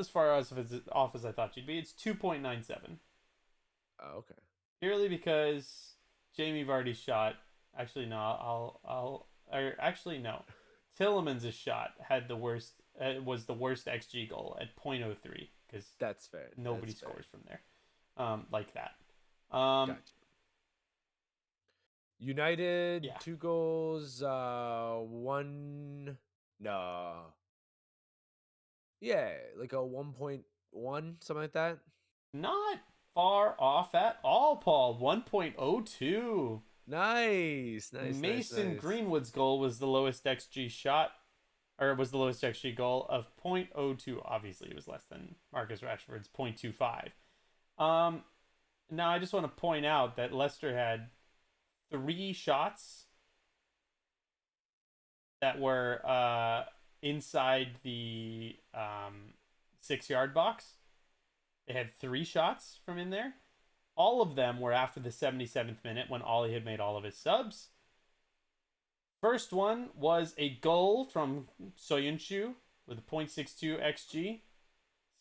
as far as off as I thought you'd be. It's 2.97. Oh, okay. Purely because Jamie Vardy's shot. Actually, no. Actually, no. Tillemans' shot had the worst. Was the worst XG goal at 0.03 because That's fair. nobody That's fair. scores from there, like that. Gotcha. United, Yeah. 2 goals, 1. No. Yeah, like a 1.1, something like that. Not far off at all, Paul. 1.02. Nice. Mason Nice. Greenwood's goal was the lowest XG shot, or was the lowest XG goal of 0.02. Obviously, it was less than Marcus Rashford's 0.25. Now I just want to point out that Leicester had 3 shots that were inside the 6-yard box. They had 3 shots from in there. All of them were after the 77th minute when Ollie had made all of his subs. First one was a goal from Soyuncu with a 0.62 XG.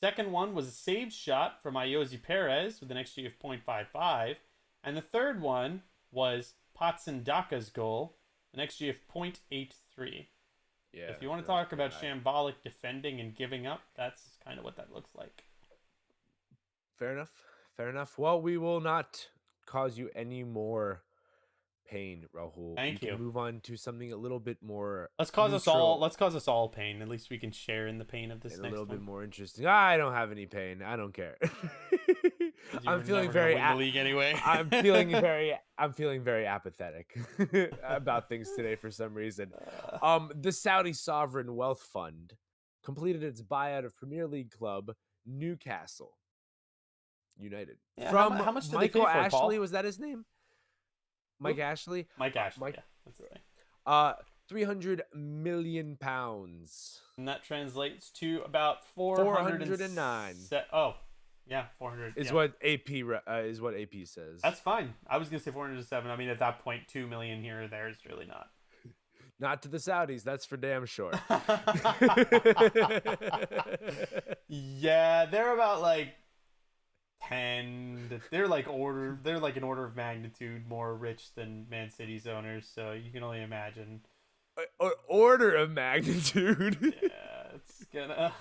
Second one was a saved shot from Ayoze Perez with an XG of 0.55. And the third one was Patson Daka's goal, an XG of 0.83. Yeah. If you want to talk about shambolic defending and giving up, that's kind of what that looks like. Fair enough. Well, we will not cause you any more pain, Rahul. Thank we you. Can move on to something a little bit more. Let's cause us all pain. At least we can share in the pain of this and next a little one. bit more interesting. I don't have any pain. I don't care. I'm feeling very win the league anyway. I'm feeling very apathetic about things today for some reason. The Saudi Sovereign Wealth Fund completed its buyout of Premier League club Newcastle United from how much did Michael they pay for it, Ashley. Paul? Was that his name? Mike Ashley. Mike Ashley. Yeah, that's his name. 300 million pounds. And that translates to about 409. Yeah, 400. is Yeah, what AP says. that's fine. I was gonna say 407. I mean, at that point, 2 million here or there is really not. Not to the Saudis, that's for damn sure. Yeah, they're about like 10. They're like order. They're like an order of magnitude more rich than Man City's owners. So you can only imagine. Order of magnitude. Yeah, it's gonna.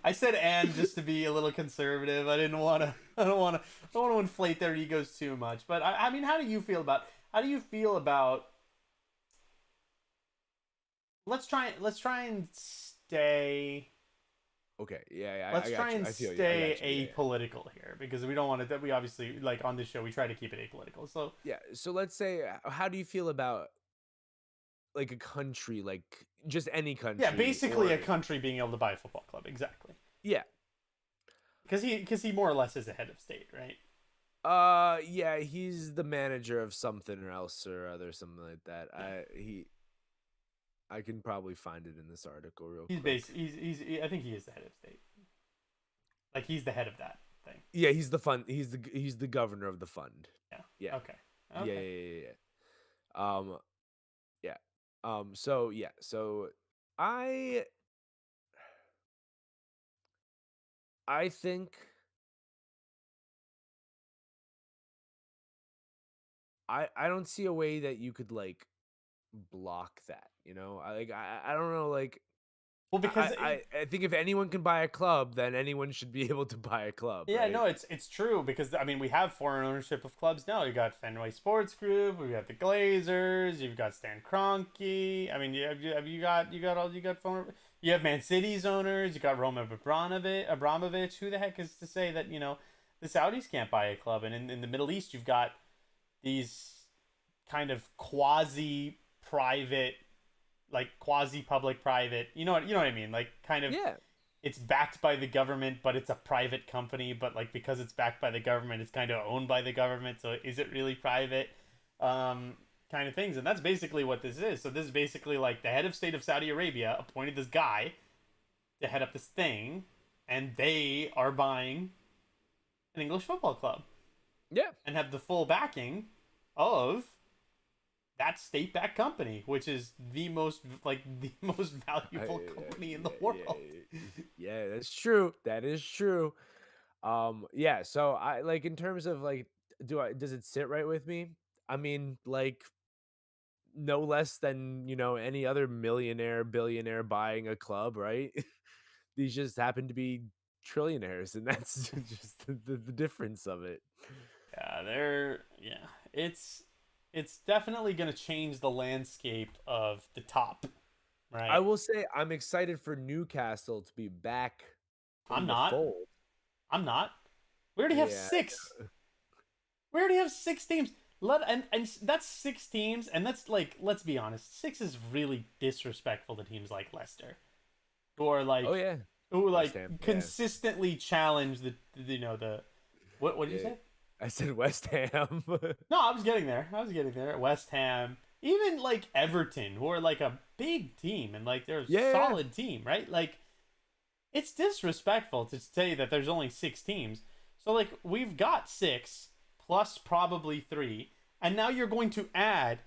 I said and just to be a little conservative. I didn't want to. I don't want to. I don't want to inflate their egos too much. But I mean, how do you feel about? How do you feel about? Let's try and stay. Okay, yeah, Let's I got try you. and I feel you. stay Yeah. apolitical here because we don't want to. We obviously like on this show we try to keep it apolitical. So Yeah, so let's say, how do you feel about like a country, like just any yeah, country, basically or a country being able to buy a football club exactly yeah, because he more or less is a head of state, right? yeah, he's the manager of something or else or other, something like that. I can probably find it in this article real He's quick. I think he is the head of state. Like he's the head of that thing. Yeah, he's the fund. He's the governor of the fund. Yeah. Yeah. Okay. Yeah. Okay. Yeah. So yeah. So I I think I don't see a way that you could like block that. You know. I don't know. Like Well, because I think if anyone can buy a club, then anyone should be able to buy a club, yeah, right? no, it's true because I mean we have foreign ownership of clubs now. You got Fenway Sports Group, we got the Glazers, you've got Stan Kroenke. I mean, you have Man City's owners. You got Roman Abramovich. Who the heck is to say that the Saudis can't buy a club? And in the Middle East, you've got these kind of quasi private, like quasi public private. You know what I mean? Like kind of Yeah. it's backed by the government, but it's a private company. But like because it's backed by the government, it's kind of owned by the government. So is it really private? Kind of things, and that's basically what this is. So this is basically like the head of state of Saudi Arabia appointed this guy to head up this thing, and they are buying an English football club Yeah. and have the full backing of that state-backed company, which is the most valuable company in the world. Yeah, that's true. That is true. Yeah, so I like in terms of like does it sit right with me? I mean, like no less than, any other millionaire, billionaire buying a club, right? These just happen to be trillionaires, and that's just the difference of it. Yeah, it's definitely going to change the landscape of the top, I right? will say I'm excited for Newcastle to be back I'm in the not. fold. I'm not. We already have Yeah. six. We already have six teams. And that's six teams, and that's like let's be honest, six is really disrespectful to teams like Leicester, who are Oh like yeah. who West like Ham. Yeah. consistently challenge the what did you Yeah. say? I said West Ham. No, I was getting there. West Ham, even like Everton, who are like a big team and like they're a Yeah. solid team, right? Like it's disrespectful to say that there's only six teams. So like we've got six plus probably three, and now you're going to add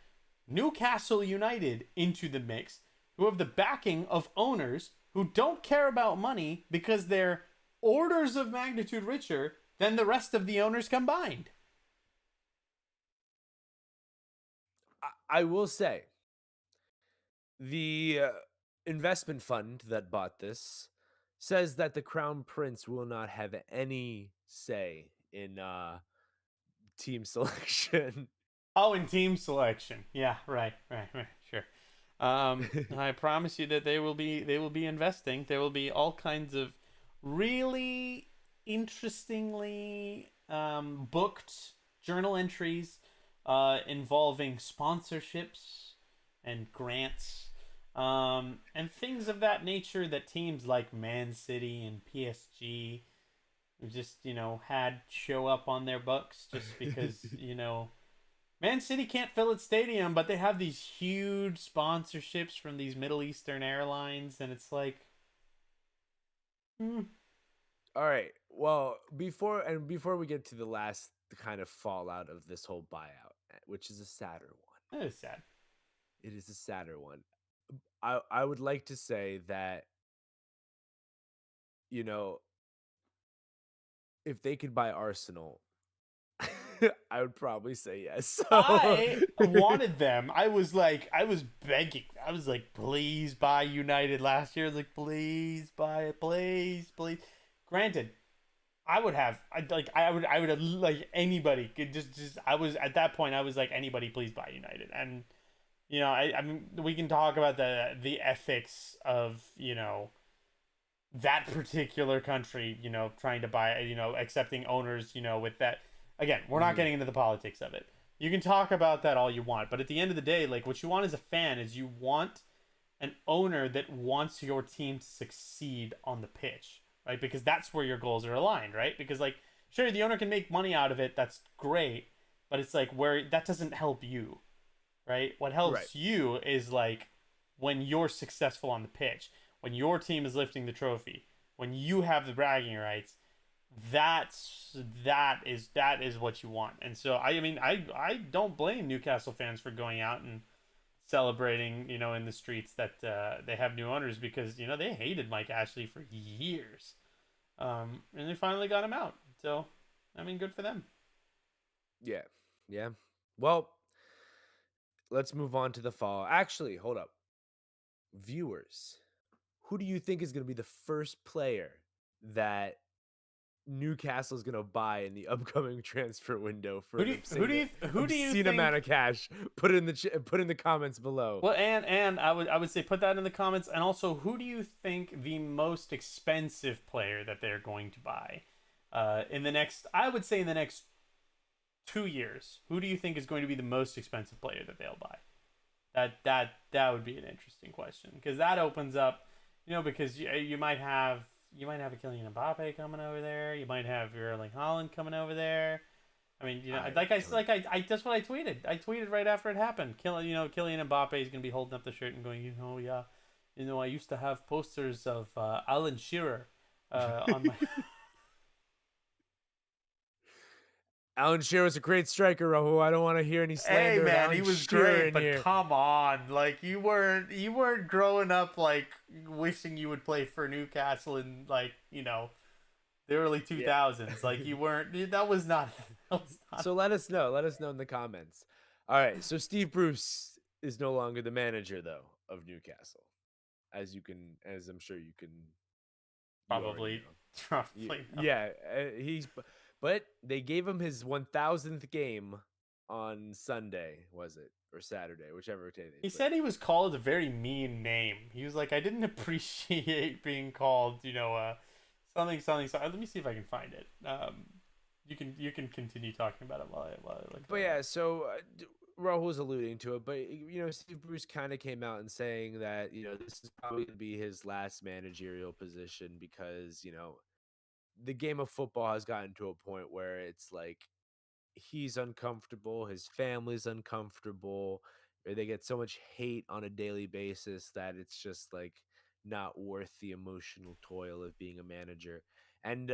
Newcastle United into the mix, who have the backing of owners who don't care about money because they're orders of magnitude richer than the rest of the owners combined. I will say the investment fund that bought this says that the crown prince will not have any say in team selection. Oh, and team selection. Yeah, right, sure. I promise you that they will be investing. There will be all kinds of really interestingly booked journal entries involving sponsorships and grants and things of that nature that teams like Man City and PSG just had show up on their books just because Man City can't fill its stadium, but they have these huge sponsorships from these Middle Eastern airlines, and it's like, All right. Well, before we get to the last kind of fallout of this whole buyout, which is a sadder one. That is sad. It is a sadder one. I would like to say that, you know, if they could buy Arsenal, I would probably say yes. So I wanted them. I was begging. I was like, please buy United last year. I was like, please buy it, please, please. Granted, I would have like anybody could just I was at that point I was like anybody please buy United. And I mean we can talk about the ethics of that particular country, trying to buy, accepting owners, with that. Again, we're not Mhm. getting into the politics of it. You can talk about that all you want, but at the end of the day, like what you want as a fan is you want an owner that wants your team to succeed on the pitch, right? Because that's where your goals are aligned, right? Because like sure the owner can make money out of it, that's great, but it's like where that doesn't help you, right? What Right. helps you is like when you're successful on the pitch, when your team is lifting the trophy, when you have the bragging rights. That's that is what you want. And so I mean I don't blame Newcastle fans for going out and celebrating, in the streets that they have new owners because they hated Mike Ashley for years, and they finally got him out. So I mean, good for them. Yeah. Yeah. Well, let's move on to the fall. Actually, hold up. Viewers, who do you think is going to be the first player that Newcastle is going to buy in the upcoming transfer window for an Who do you obscene amount think? of cash? Put it in the put in the comments below. Well, and I would say put that in the comments. And also, who do you think the most expensive player that they're going to buy in the next? I would say in the next 2 years. Who do you think is going to be the most expensive player that they'll buy? That would be an interesting question because that opens up, because you might have a Kylian Mbappe coming over there. You might have your Erling Haaland coming over there. I mean, I that's what I tweeted. I tweeted right after it happened. Kylian Mbappe is going to be holding up the shirt and going, yeah, I used to have posters of Alan Shearer on my. Alan Shearer was a great striker, Rahul. I don't want to hear any Hey slander of man, Alan he was Shearer great, in but here. come on, like you weren't growing up like wishing you would play for Newcastle in like the early Yeah. 2000s. Like you weren't. That was not. That was not. So let us know. Let us know in the comments. All right. So Steve Bruce is no longer the manager, though, of Newcastle, as I'm sure you already Probably, know. probably no. Yeah, but they gave him his 1000th game on Sunday, was it, or Saturday, whichever day they He played. said he was called a very mean name. He was like, I didn't appreciate being called, something, something, something. Let me see if I can find it. You can continue talking about it while I look But that yeah, up. so Rahul was alluding to it, but Steve Bruce kind of came out and saying that this is probably going to be his last managerial position because the game of football has gotten to a point where it's like he's uncomfortable, his family's uncomfortable, or they get so much hate on a daily basis that it's just like not worth the emotional toil of being a manager. And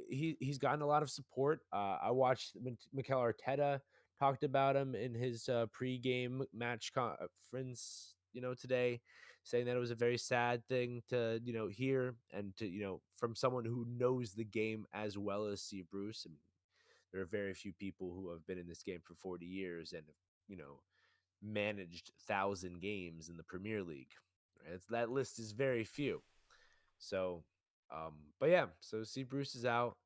he's gotten a lot of support. I watched Mikel Arteta talked about him in his pre-game match conference, today, saying that it was a very sad thing to hear and to from someone who knows the game as well as Steve Bruce. I mean, there are very few people who have been in this game for 40 years and have, managed 1,000 games in the Premier League. Right? That list is very few. So, but yeah, so see Bruce is out.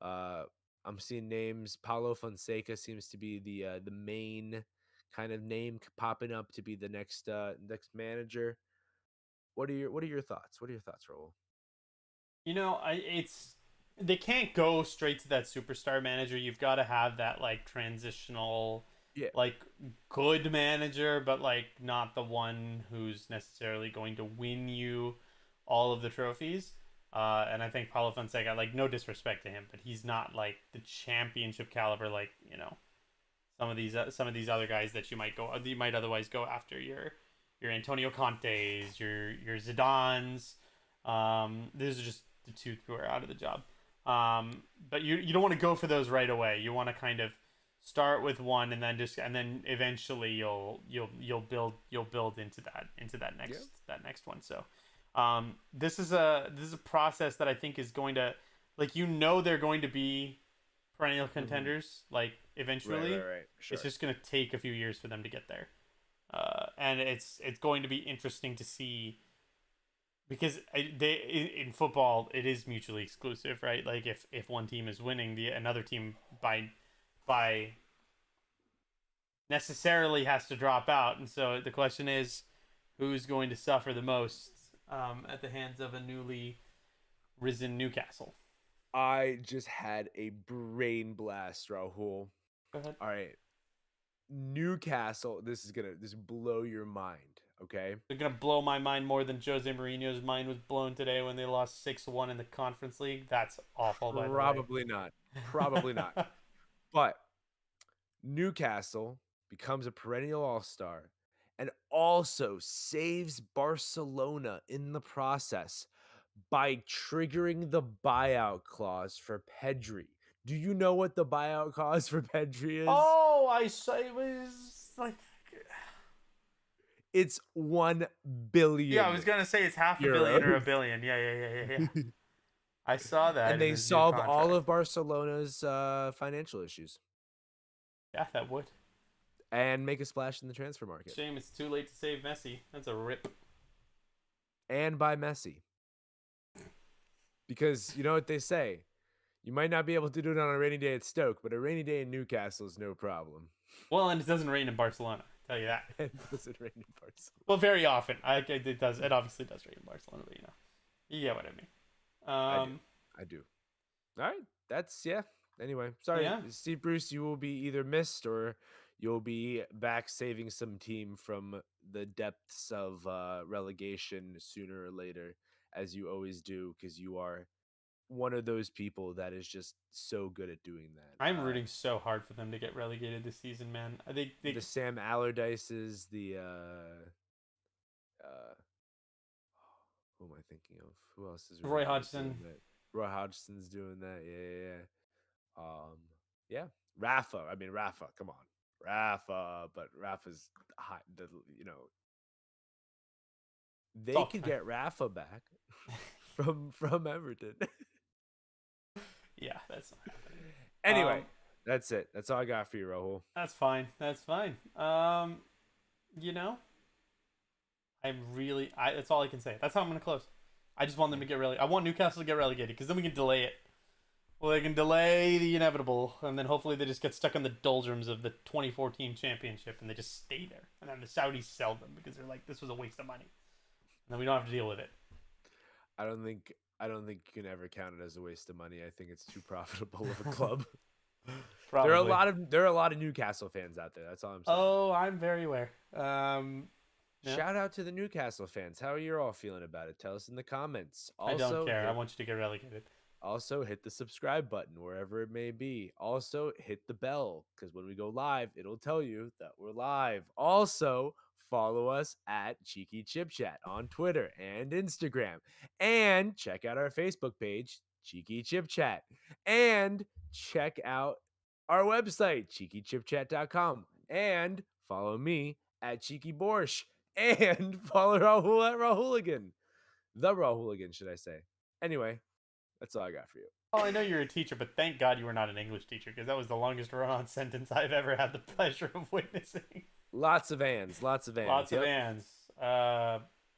Uh, I'm seeing names. Paulo Fonseca seems to be the main kind of name popping up to be the next manager. What are your thoughts? What are your thoughts, Raul? It's they can't go straight to that superstar manager. You've got to have that like transitional, Yeah, like good manager, but like not the one who's necessarily going to win you all of the trophies. And I think Paulo Fonseca, like no disrespect to him, but he's not like the championship caliber, like some of these other guys that you might otherwise go after your Antonio Contes, your Zidans. These are just to two who are out of the job. But you don't want to go for those right away. You want to kind of start with one and then eventually you'll build into that next one. So this is a process that I think is going to, like, they're going to be perennial contenders, like, eventually. Right. Sure. It's just going to take a few years for them to get there. And it's going to be interesting to see, because in football it is mutually exclusive, right? Like, if one team is winning, another team by necessarily has to drop out, and so the question is, who's going to suffer the most at the hands of a newly risen Newcastle? I just had a brain blast, Rahul. Go ahead. All right. Newcastle, this blow your mind, okay? They're gonna blow my mind more than Jose Mourinho's mind was blown today when they lost 6-1 in the Conference League. That's awful, by the way. Probably not. Probably not. But Newcastle becomes a perennial all-star and also saves Barcelona in the process by triggering the buyout clause for Pedri. Do you know what the buyout clause for Pedri is? Oh, I saw it was like, it's 1 billion. yeah, I was gonna say it's half a billion or a billion. Yeah. I saw that. And they solved all of Barcelona's financial issues. Yeah, that would. And make a splash in the transfer market. Shame it's too late to save Messi. That's a rip. And buy Messi. Because you know what they say. You might not be able to do it on a rainy day at Stoke, but a rainy day in Newcastle is no problem. Well, and it doesn't rain in Barcelona. I'll tell you that. It doesn't rain in Barcelona. Well, very often. It does. It obviously does rain in Barcelona, but you get what I mean. I do. All right. That's, yeah. Anyway, sorry. Yeah. Steve Bruce, you will be either missed or you'll be back saving some team from the depths of relegation sooner or later, as you always do, because you are one of those people that is just so good at doing that. I'm rooting so hard for them to get relegated this season, man. They the Sam Allardyces, the who am I thinking of? Who else is Roy Hodgson? Roy Hodgson's doing that. Yeah. Yeah. Rafa. I mean, Rafa. Come on, Rafa. But Rafa's hot. They could get Rafa back from Everton. Yeah, that's not happening. Anyway, that's it. That's all I got for you, Rahul. That's fine. That's fine. That's all I can say. That's how I'm gonna close. I just want them to get relegated. I want Newcastle to get relegated because then we can delay it. Well, they can delay the inevitable, and then hopefully they just get stuck in the doldrums of the 2014 championship, and they just stay there. And then the Saudis sell them because they're like, this was a waste of money, and then we don't have to deal with it. I don't think you can ever count it as a waste of money. I think it's too profitable of a club. Probably. There are a lot of Newcastle fans out there. That's all I'm saying. Oh, I'm very aware. Yeah. Shout out to the Newcastle fans. How are you all feeling about it? Tell us in the comments. Also, I don't care. I want you to get relegated. Also, hit the subscribe button wherever it may be. Also, hit the bell because when we go live, it'll tell you that we're live. Also, follow us at Cheeky Chip Chat on Twitter and Instagram. And check out our Facebook page, Cheeky Chip Chat. And check out our website, cheekychipchat.com. And follow me at Cheeky Borscht. And follow Rahul at Rahuligan. The Rahuligan, should I say. Anyway, that's all I got for you. Oh, I know you're a teacher, but thank God you were not an English teacher because that was the longest run-on sentence I've ever had the pleasure of witnessing. Lots of ands. Lots of ands.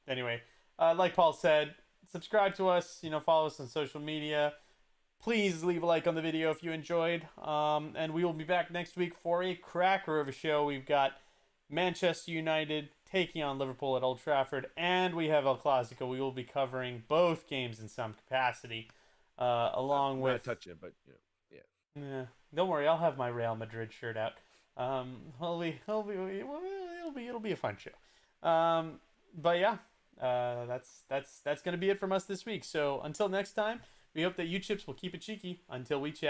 Anyway, like Paul said, subscribe to us. Follow us on social media. Please leave a like on the video if you enjoyed. And we will be back next week for a cracker of a show. We've got Manchester United taking on Liverpool at Old Trafford, and we have El Clasico. We will be covering both games in some capacity, along with. Not touching it, but yeah. Don't worry, I'll have my Real Madrid shirt out. It'll be a fun show. But yeah, that's gonna be it from us this week. So until next time, we hope that you chips will keep it cheeky. Until we chat.